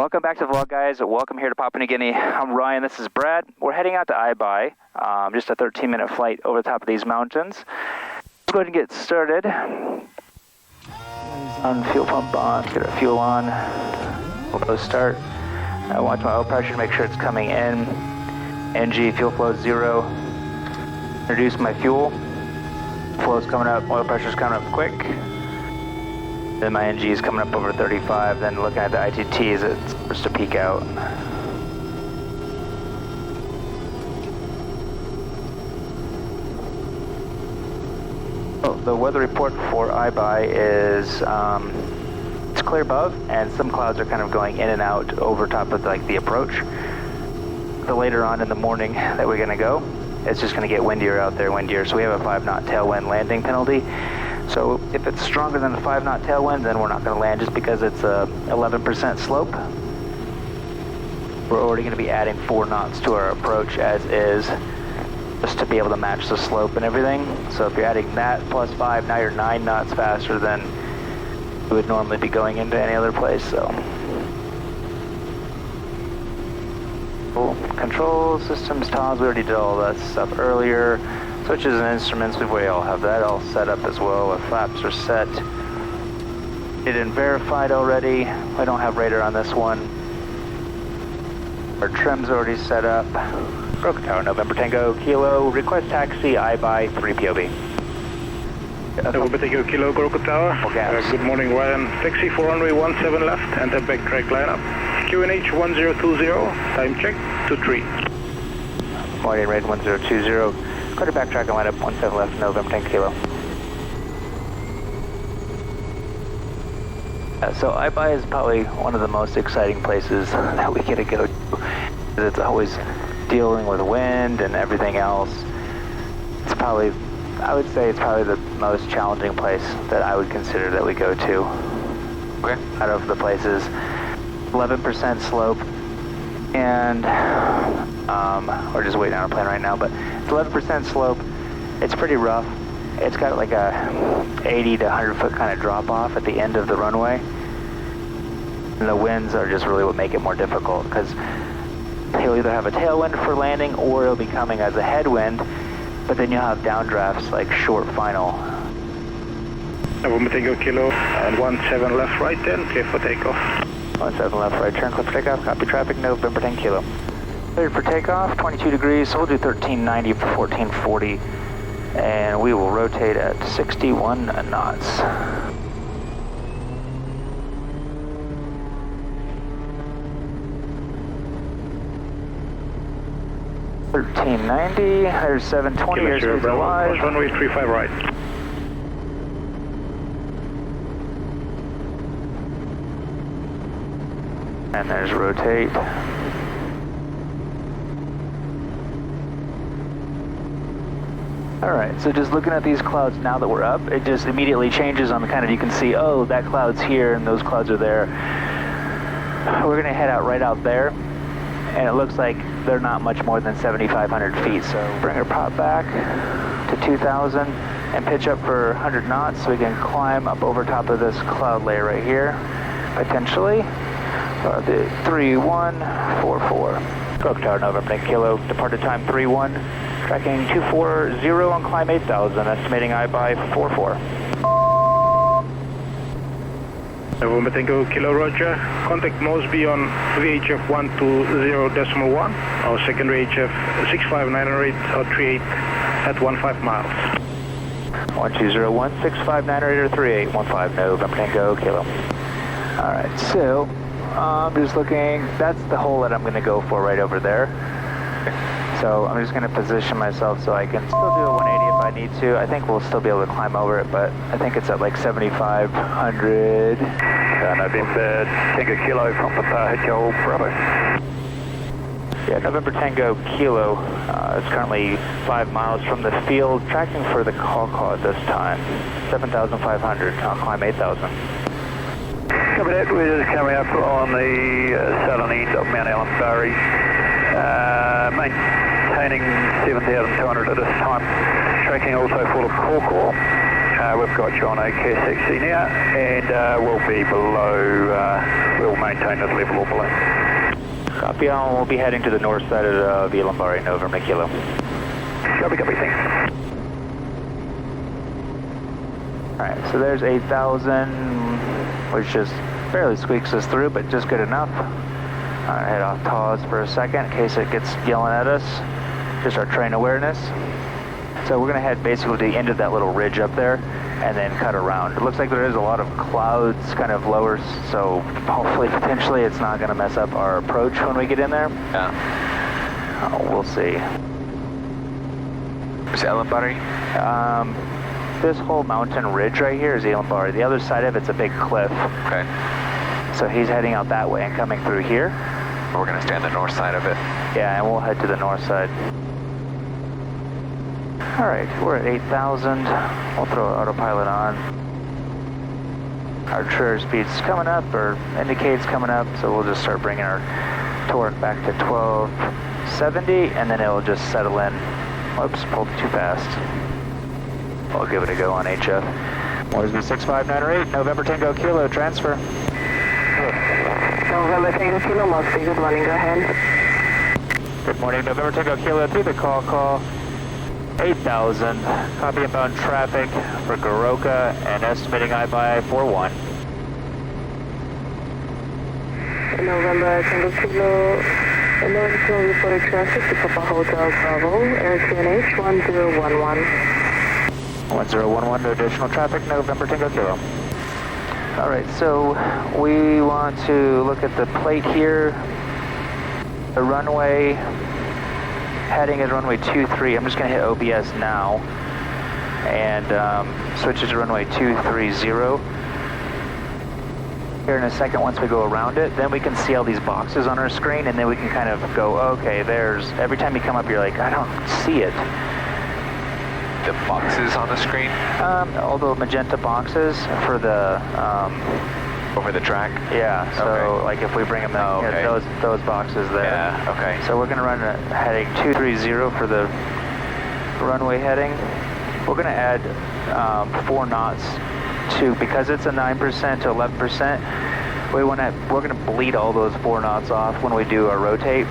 Welcome back to the vlog, guys. Welcome here to Papua New Guinea. I'm Ryan, this is Brad. We're heading out to Ibai, just a 13-minute flight over the top of these mountains. Let's go ahead and get started. On fuel pump on, get our fuel on. We'll go start. I watch my oil pressure to make sure it's coming in. NG, fuel flow is 0. Introduce my fuel. Flow's coming up, oil pressure's coming up quick. Then my NG is coming up over 35, then looking at the ITTs, it starts to peak out. Oh, the weather report for Ibai is, it's clear above, and some clouds are kind of going in and out over top of like the approach. So later on in the morning that we're gonna go, it's just gonna get windier out there, windier. So we have a 5-knot tailwind landing penalty. So if it's stronger than a 5-knot tailwind, then we're not going to land just because it's a 11% slope. We're already going to be adding 4 knots to our approach as is, just to be able to match the slope and everything. So if you're adding that plus 5, now you're 9 knots faster than you would normally be going into any other place. So control systems, TOS, we already did all that stuff earlier. Switches and instruments, we all have that all set up as well. Our flaps are set. It and verified already. I don't have radar on this one. Our trim's already set up. Broken Tower, November Tango, Kilo. Request taxi, Ibai, 3 POV. November Tango, Kilo, Broken Tower. Good morning, Ryan. Taxi for runway 17 left and a backtrack lineup. QNH 1020, time check, 23. Morning, Red 1020. Go to backtrack and line up 17 left, November 10 Kilo. So Ibai is probably one of the most exciting places that we get to go to. It's always dealing with wind and everything else. It's probably, I would say it's probably the most challenging place that I would consider that we go to. Okay. Out of the places. 11% slope, and we're just waiting on a plane right now, but it's 11% slope. It's pretty rough. It's got like a 80 to 100 foot kind of drop off at the end of the runway. And the winds are just really what make it more difficult, because he'll either have a tailwind for landing or it'll be coming as a headwind, but then you'll have downdrafts like short final. November Tango Kilo and 17 left right 10, clear for takeoff. 17 left right turn, clear for takeoff, copy traffic, November 10 Kilo. Cleared for takeoff, 22 degrees, so we'll do 1390 for 1440, and we will rotate at 61 knots. $13.90, there's 720, airspeed's alive. Runway 35 right. And there's rotate. Alright, so just looking at these clouds now that we're up, it just immediately changes on the kind of, you can see, oh, that cloud's here and those clouds are there. We're going to head out right out there, and it looks like they're not much more than 7,500 feet. So bring our prop back to 2,000 and pitch up for 100 knots so we can climb up over top of this cloud layer right here, potentially. 3144. Broken Tower, November 10 Kilo, departed time 31. Tracking 240 on climb 8,000, estimating Ibai 44. November Tango Kilo, Roger. Contact Mosby on VHF 120.1. Our secondary HF 65908 or 38 at 15 miles. 1201 65908 or 38 15, November Tango Kilo. Alright, so I'm just looking, that's the hole that I'm going to go for right over there. So I'm just going to position myself so I can still do a 180 if I need to. I think we'll still be able to climb over it, but I think it's at like 7,500. November Tango Kilo from Papa Hotel Bravo. Yeah, November Tango Kilo is currently 5 miles from the field, tracking for the call at this time. 7,500, I'll climb 8,000. Copy that, we're just coming up on the southern end of Mount Allen Barry. Maintaining 7,200 at this time. Tracking also for the call. We've got you on OK60 now, and we'll be below, we'll maintain this level or below. Copy on, we'll be heading to the north side of Vilambari, November Kilo. Copy, thanks. Alright, so there's 8,000, which just barely squeaks us through, but just good enough. Alright, head off TAWS for a second in case it gets yelling at us. Just our terrain awareness. So we're going to head basically to the end of that little ridge up there and then cut around. It looks like there is a lot of clouds kind of lower, so hopefully potentially it's not going to mess up our approach when we get in there. Yeah. We'll see. Is Vilambari? This whole mountain ridge right here is Vilambari. The other side of it's a big cliff. Okay. So he's heading out that way and coming through here. We're going to stay on the north side of it. Yeah, and we'll head to the north side. Alright, we're at 8,000. We'll throw autopilot on. Our trigger speed's coming up, or indicates coming up, so we'll just start bringing our torque back to 1270, and then it'll just settle in. Whoops, pulled too fast. We'll give it a go on HF. Moresby 65908, November Tango Kilo, transfer. November Tango Kilo, Moresby, good morning, go ahead. Good morning, November Tango Kilo, through the call. 8,000, copy inbound traffic for Goroka and estimating I-by 41. November Tango Kilo, emergency reported traffic to Papa Hotel Bravo, AirTNH 1011. 1011, no additional traffic, November Tango Kilo. Alright, so we want to look at the plate here. The runway heading is runway 23. I'm just going to hit OBS now and switch to runway 230. Here in a second, once we go around it, then we can see all these boxes on our screen, and then we can kind of go, okay, there's, every time you come up, you're like, I don't see it. The boxes on the screen? All the magenta boxes for the... over the track? Yeah, so okay. like if we bring them in, okay. those boxes there. Yeah, okay. So we're going to run heading 230 for the runway heading. We're going to add 4 knots to, because it's a 9% to 11%, we're going to bleed all those 4 knots off when we do our rotate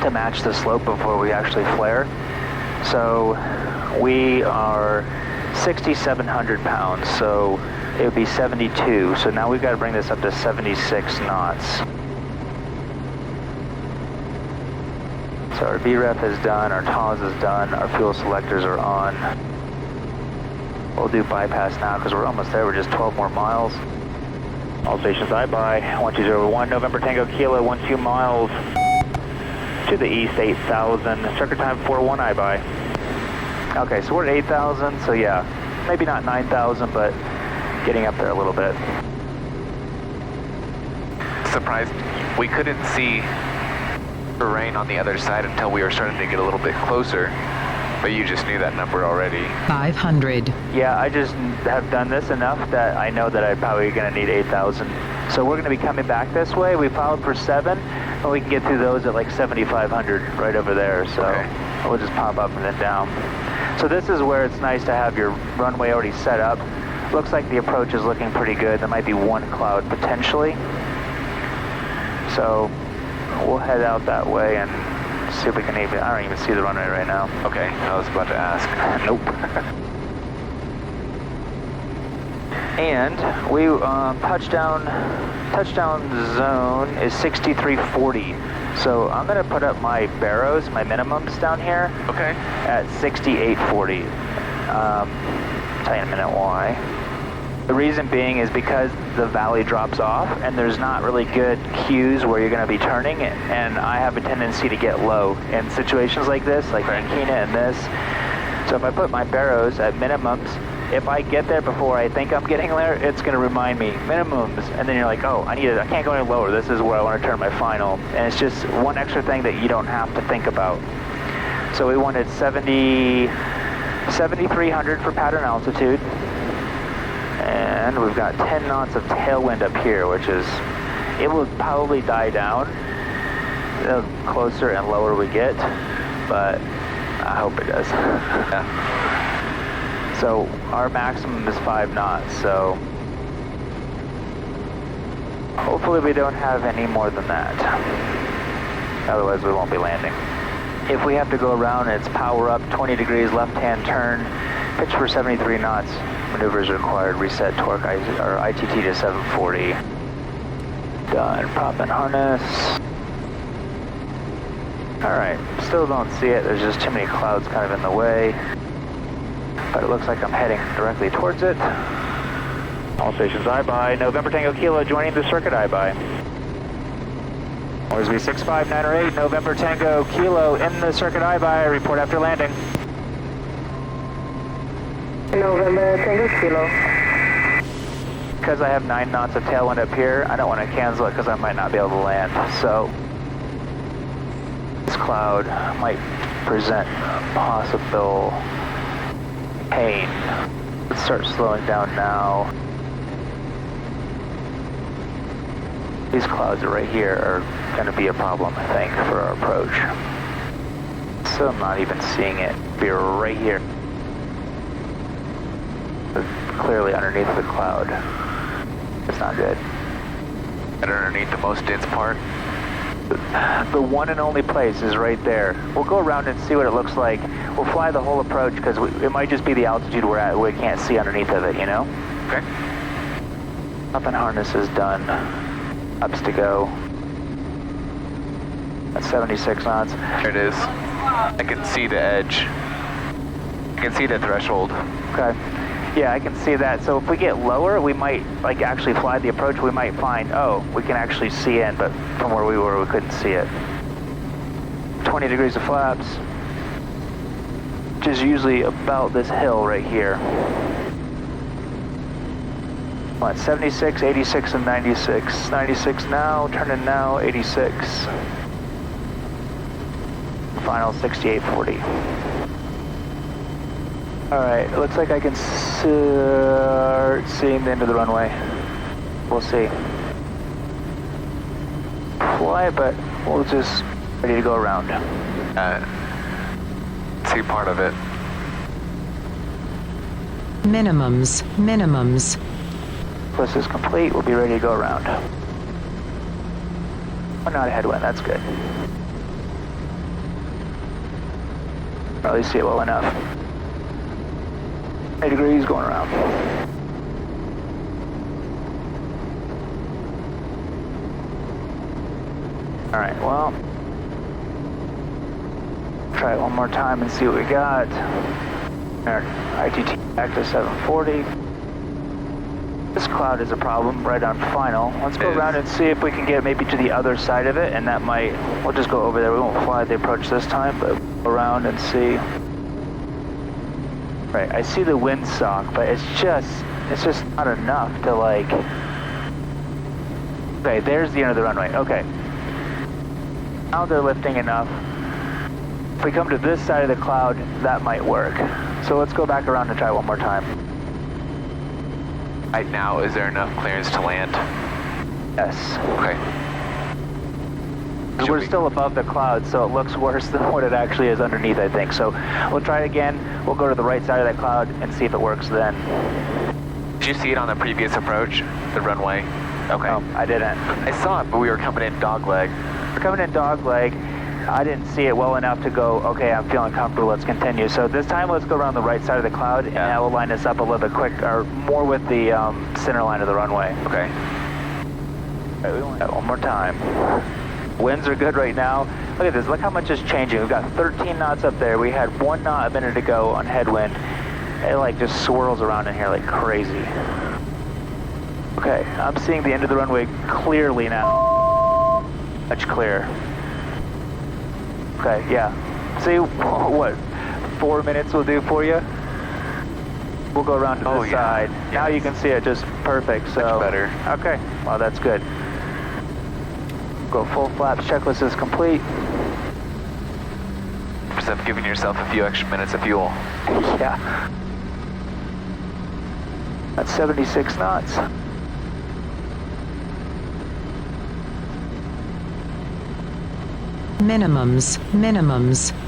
to match the slope before we actually flare. So we are 6,700 pounds, so it would be 72. So now we've got to bring this up to 76 knots. So our VREF is done, our TAWS is done, our fuel selectors are on. We'll do bypass now because we're almost there. We're just 12 more miles. All stations I-by 1201, November Tango Kilo, 12 miles to the east, 8,000. Circuit time 41 I-by. Okay, so we're at 8,000, so yeah, maybe not 9,000, but getting up there a little bit. Surprised we couldn't see terrain on the other side until we were starting to get a little bit closer, but you just knew that number already. 500. Yeah, I just have done this enough that I know that I'm probably going to need 8,000. So we're going to be coming back this way. We filed for 7, and we can get through those at like 7,500 right over there. So okay. We'll just pop up and then down. So this is where it's nice to have your runway already set up. Looks like the approach is looking pretty good. There might be one cloud potentially. So we'll head out that way and see if we can even, I don't even see the runway right now. Okay, I was about to ask. Nope. And we, touchdown zone is 6340. So I'm going to put up my barrows, my minimums down here. Okay. At 6840. Tell you in a minute why. The reason being is because the valley drops off and there's not really good cues where you're going to be turning, and I have a tendency to get low in situations like this, like Ankina and this. So if I put my barrows at minimums, if I get there before I think I'm getting there, it's going to remind me minimums, and then you're like, oh, I can't go any lower. This is where I want to turn my final, and it's just one extra thing that you don't have to think about. So we wanted 7,300 for pattern altitude, and we've got 10 knots of tailwind up here, which is, it will probably die down the closer and lower we get, but I hope it does. Yeah. So our maximum is 5 knots, so hopefully we don't have any more than that. Otherwise we won't be landing. If we have to go around, it's power up, 20 degrees, left-hand turn, pitch for 73 knots, maneuvers required, reset torque, or ITT to 740. Done, prop and harness. Alright, still don't see it, there's just too many clouds kind of in the way. But it looks like I'm heading directly towards it. All stations I-by, November Tango Kilo joining the circuit I-by. Orsby 65908, November Tango Kilo in the circuit I-by, report after landing. November Tango Kilo. Because I have 9 knots of tailwind up here, I don't want to cancel it because I might not be able to land. So this cloud might present possible pain. Let's start slowing down now. These clouds right here are going to be a problem, I think, for our approach. So I'm not even seeing it. Be right here. It's clearly underneath the cloud. It's not good. And underneath the most dense part? The one and only place is right there. We'll go around and see what it looks like. We'll fly the whole approach because it might just be the altitude we're at. We can't see underneath of it, you know? Okay. Up and harness is done. Ups to go. That's 76 knots. There it is. I can see the edge. I can see the threshold. Okay. Yeah, I can see that. So if we get lower, we might like actually fly the approach. We might find, oh, we can actually see in, but from where we were, we couldn't see it. 20 degrees of flaps, which is usually about this hill right here. What, 76, 86, and 96. 96 now, turning now, 86. Final 6840. Alright, it looks like I can start seeing the end of the runway. We'll see. Fly, but we'll just ready to go around. See part of it. Minimums. Plus is complete, we'll be ready to go around. We're not a headwind, that's good. Probably see it well enough. 8 degrees going around. Alright, well, try it one more time and see what we got. Our ITT back to 740. This cloud is a problem right on final. Let's go around and see if we can get maybe to the other side of it, and that might, we'll just go over there. We won't fly the approach this time, but go around and see. Right, I see the windsock, but it's just not enough to like, okay, there's the end of the runway, okay. Now they're lifting enough. If we come to this side of the cloud, that might work. So let's go back around and try one more time. Right now, is there enough clearance to land? Yes. Okay. We're still above the clouds, so it looks worse than what it actually is underneath, I think. So we'll try it again. We'll go to the right side of that cloud and see if it works then. Did you see it on the previous approach, the runway? Okay. No, I didn't. I saw it, but we were coming in dogleg. We're coming in dogleg. I didn't see it well enough to go, okay, I'm feeling comfortable, let's continue. So this time, let's go around the right side of the cloud, and that will line us up a little bit quick, or more with the center line of the runway. Okay. All right, we want that one more time. Winds are good right now. Look at this, look how much is changing. We've got 13 knots up there. We had 1 knot a minute ago on headwind. It like just swirls around in here like crazy. Okay, I'm seeing the end of the runway clearly now. Much clearer. Okay, yeah. See what 4 minutes will do for you? We'll go around to this side. Yes. Now you can see it just perfect. So much better. Okay, well that's good. Go full flaps. Checklist is complete. Just giving yourself a few extra minutes of fuel. Yeah. That's 76 knots. Minimums.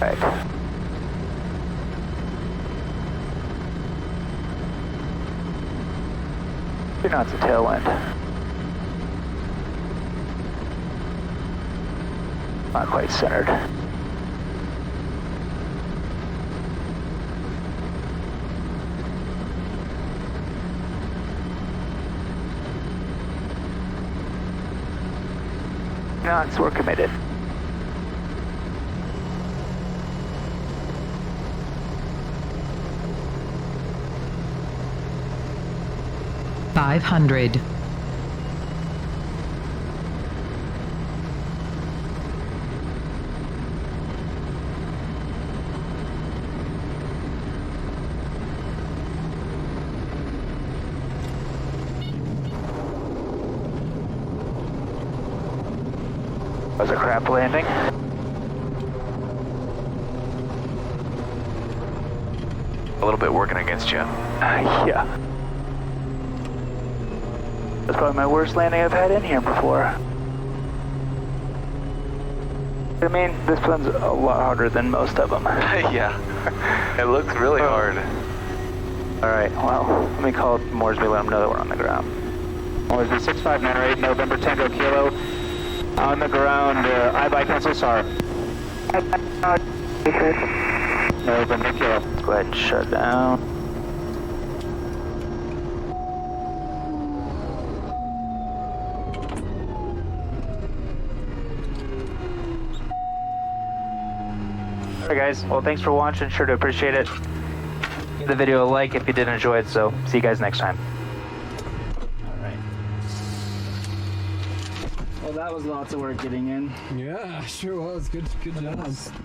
Right. 3 knots of tailwind. Not quite centered. Knots, we're committed. $500. Was a crap landing. A little bit working against you. Yeah. That's probably my worst landing I've had in here before. I mean, this one's a lot harder than most of them. Yeah. It looks really hard. Alright, well, let me call Moresby, let them know that we're on the ground. Moresby 6598, November Tango Kilo. On the ground, I cancel SAR. November Kilo. Let's go ahead and shut down. Alright guys, well thanks for watching, sure to appreciate it. Give the video a like if you did enjoy it, so see you guys next time. Alright. Well, that was lots of work getting in. Yeah, sure was. Good job.